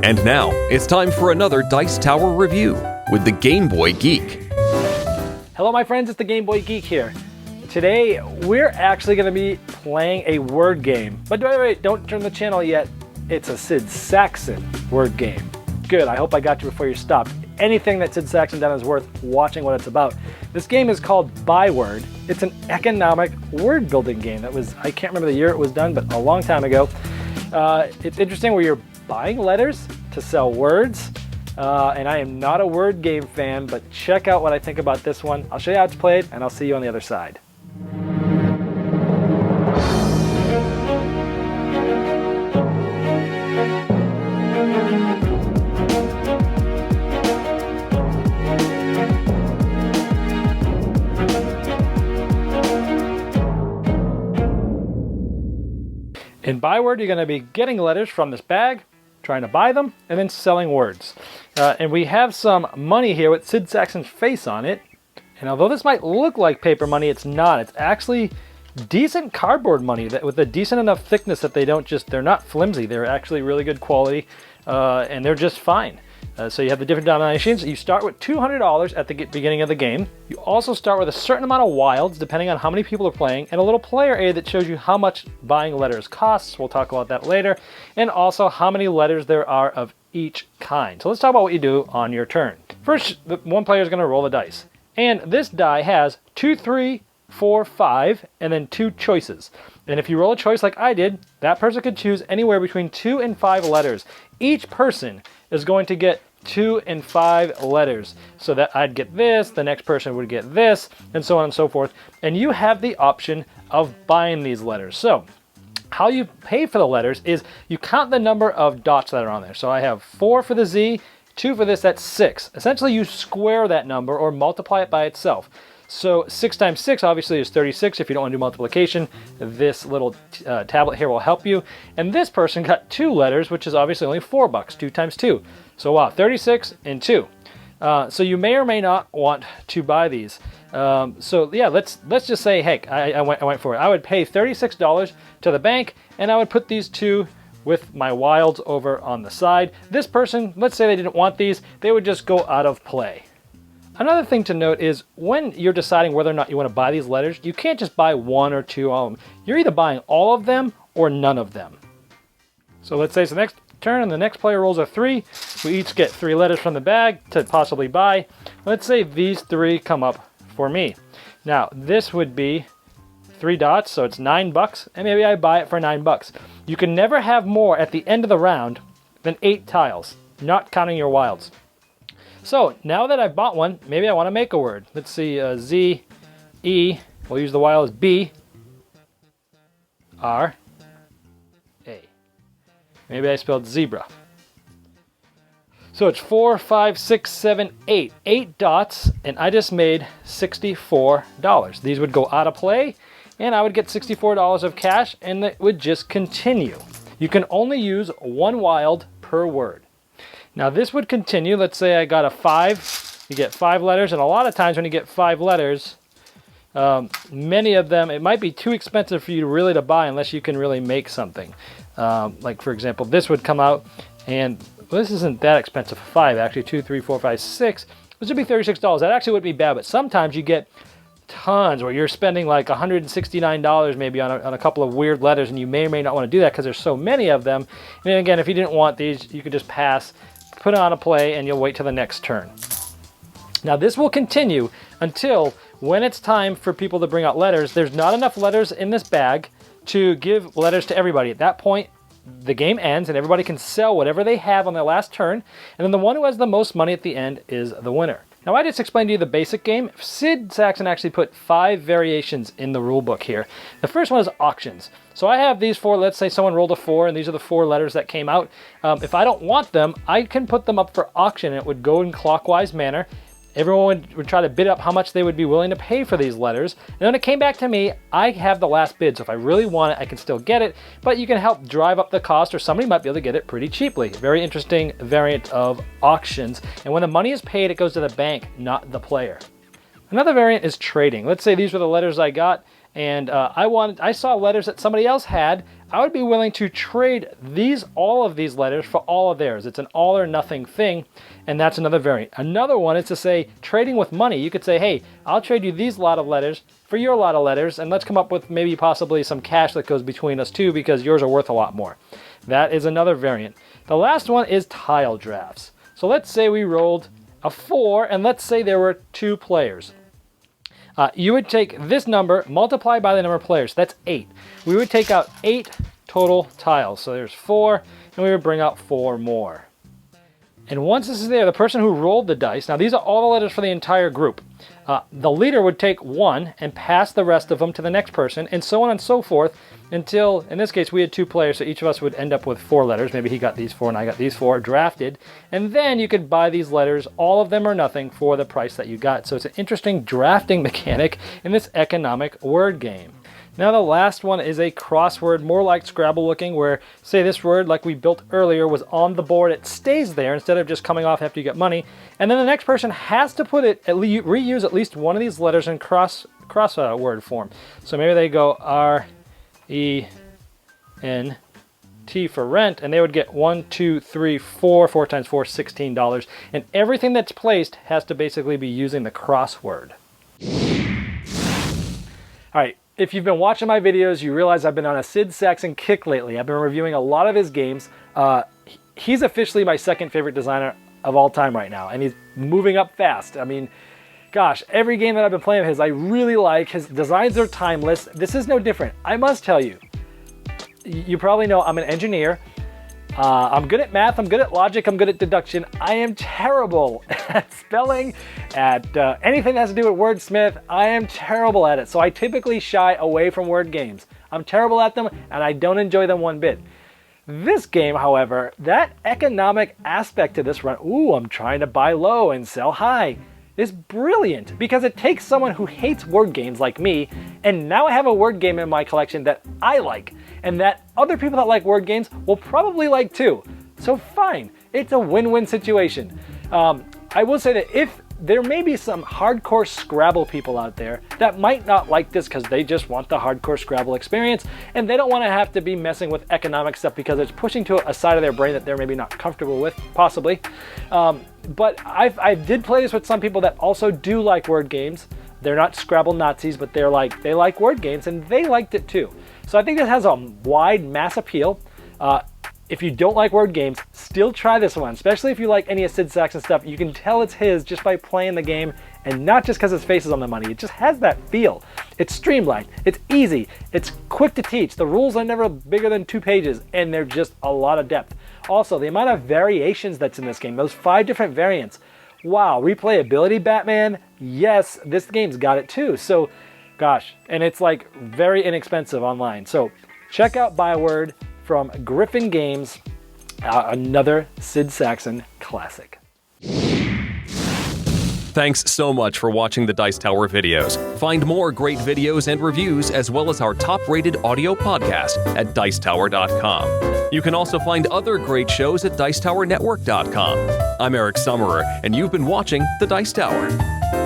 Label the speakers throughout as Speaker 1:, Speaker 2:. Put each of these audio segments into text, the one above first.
Speaker 1: And now, it's time for another Dice Tower review with the Game Boy Geek.
Speaker 2: Hello my friends, it's the Game Boy Geek here. Today, we're actually going to be playing a word game. But wait, don't turn the channel yet. It's a Sid Sackson word game. Good, I hope I got you before you stopped. Anything that Sid Sackson done is worth watching what it's about. This game is called Buyword. It's an economic word building game that was, I can't remember the year it was done, but a long time ago. It's interesting where you're buying letters to sell words. And I am not a word game fan, but check out what I think about this one. I'll show you how it's played, and I'll see you on the other side. In Buyword, you're going to be getting letters from this bag, trying to buy them, and then selling words. And we have some money here with Sid Sackson's face on it. And although this might look like paper money, it's not. It's actually decent cardboard money that with a decent enough thickness that they're not flimsy. They're actually really good quality, and they're just fine. So you have the different denominations. You start with $200 at the beginning of the game. You also start with a certain amount of wilds, depending on how many people are playing, and a little player aid that shows you how much buying letters costs. We'll talk about that later. And also how many letters there are of each kind. So let's talk about what you do on your turn. First, one player is going to roll the dice. And this die has 2, 3, 4, 5, and then 2 choices. And if you roll a choice like I did, that person could choose anywhere between 2 and 5 letters. Each person is going to get 2 and 5 letters. So that I'd get this, the next person would get this, and so on and so forth. And you have the option of buying these letters. So how you pay for the letters is you count the number of dots that are on there. So I have 4 for the Z, 2 for this, that's 6. Essentially you square that number or multiply it by itself. So 6 times 6 obviously is 36. If you don't want to do multiplication, this little tablet here will help you. And this person got 2 letters, which is obviously only $4. 2 times 2. So wow, 36 and 2. So you may or may not want to buy these. So yeah, let's just say, heck, I went for it. I would pay $36 to the bank, and I would put these 2 with my wilds over on the side. This person, let's say they didn't want these, they would just go out of play. Another thing to note is when you're deciding whether or not you want to buy these letters, you can't just buy 1 or 2 of them. You're either buying all of them or none of them. So let's say it's the next turn and the next player rolls a 3. We each get 3 letters from the bag to possibly buy. Let's say these 3 come up for me. Now this would be 3 dots, so it's $9, and maybe I buy it for $9. You can never have more at the end of the round than 8 tiles, not counting your wilds. So now that I've bought one, maybe I want to make a word. Let's see, Z, E, we'll use the wild as B, R, A. Maybe I spelled zebra. So it's 4, 5, 6, 7, 8. 8 dots, and I just made $64. These would go out of play, and I would get $64 of cash, and it would just continue. You can only use 1 wild per word. Now this would continue. Let's say I got a 5. You get 5 letters, and a lot of times when you get 5 letters, many of them, it might be too expensive for you really to buy unless you can really make something. Like for example, this would come out, and well, this isn't that expensive for 5, actually 2, 3, 4, 5, 6. This would be $36. That actually wouldn't be bad, but sometimes you get tons where you're spending like $169 maybe on a couple of weird letters, and you may or may not want to do that because there's so many of them. And then again, if you didn't want these, you could just pass, put it on a play, and you'll wait till the next turn. Now this will continue until when it's time for people to bring out letters. There's not enough letters in this bag to give letters to everybody. At that point, the game ends and everybody can sell whatever they have on their last turn, and then the one who has the most money at the end is the winner. Now I just explained to you the basic game. Sid Sackson actually put 5 variations in the rule book here. The first one is auctions. So I have these 4, let's say someone rolled a 4, and these are the 4 letters that came out. If I don't want them, I can put them up for auction, and it would go in clockwise manner. Everyone would try to bid up how much they would be willing to pay for these letters. And when it came back to me, I have the last bid. So if I really want it, I can still get it, but you can help drive up the cost, or somebody might be able to get it pretty cheaply. Very interesting variant of auctions. And when the money is paid, it goes to the bank, not the player. Another variant is trading. Let's say these were the letters I got, and I saw letters that somebody else had. I would be willing to trade all of these letters for all of theirs. It's an all or nothing thing, and that's another variant. Another one is to say trading with money. You could say, hey, I'll trade you these lot of letters for your lot of letters, and let's come up with maybe possibly some cash that goes between us too, because yours are worth a lot more. That is another variant. The last one is tile drafts. So let's say we rolled a 4, and let's say there were 2 players. You would take this number, multiply by the number of players. That's 8. We would take out 8 total tiles. So there's 4, and we would bring out 4 more. And once this is there, the person who rolled the dice, now these are all the letters for the entire group. The leader would take 1 and pass the rest of them to the next person, and so on and so forth, until, in this case, we had 2 players, so each of us would end up with 4 letters. Maybe he got these 4 and I got these 4, drafted. And then you could buy these letters, all of them or nothing, for the price that you got. So it's an interesting drafting mechanic in this economic word game. Now the last one is a crossword, more like Scrabble looking, where, say this word, like we built earlier, was on the board. It stays there instead of just coming off after you get money. And then the next person has to put it, reuse at least one of these letters in crossword form. So maybe they go R-E-N-T for rent, and they would get 1, 2, 3, 4, 4 times 4, $16. And everything that's placed has to basically be using the crossword. All right. If you've been watching my videos, you realize I've been on a Sid Sackson kick lately. I've been reviewing a lot of his games. He's officially my second favorite designer of all time right now, and he's moving up fast. I mean, gosh, every game that I've been playing of his, I really like. His designs are timeless. This is no different. I must tell you, you probably know I'm an engineer. I'm good at math, I'm good at logic, I'm good at deduction. I am terrible at spelling, at anything that has to do with wordsmith. I am terrible at it, so I typically shy away from word games. I'm terrible at them, and I don't enjoy them one bit. This game, however, that economic aspect to this run, I'm trying to buy low and sell high, is brilliant, because it takes someone who hates word games like me, and now I have a word game in my collection that I like, and that other people that like word games will probably like too. So fine, it's a win-win situation. I will say that if there may be some hardcore Scrabble people out there that might not like this because they just want the hardcore Scrabble experience, and they don't want to have to be messing with economic stuff because it's pushing to a side of their brain that they're maybe not comfortable with, possibly. But I did play this with some people that also do like word games. They're not Scrabble Nazis, but they like word games, and they liked it too. So I think this has a wide mass appeal. If you don't like word games, still try this one, especially if you like any of Sid Sackson stuff. You can tell it's his just by playing the game, and not just because his face is on the money. It just has that feel. It's streamlined, it's easy, it's quick to teach. The rules are never bigger than 2 pages, and they're just a lot of depth. Also, the amount of variations that's in this game, those 5 different variants. Wow, replayability, Batman? Yes, this game's got it too. So, gosh, and it's like very inexpensive online. So, check out Buyword from Griffin Games, another Sid Sackson classic.
Speaker 1: Thanks so much for watching the Dice Tower videos. Find more great videos and reviews, as well as our top-rated audio podcast at Dicetower.com. You can also find other great shows at Dicetowernetwork.com. I'm Eric Summerer, and you've been watching The Dice Tower.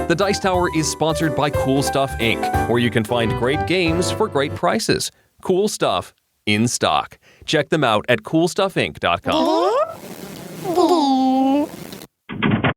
Speaker 1: The Dice Tower is sponsored by Cool Stuff Inc., where you can find great games for great prices. Cool stuff in stock. Check them out at CoolStuffInc.com.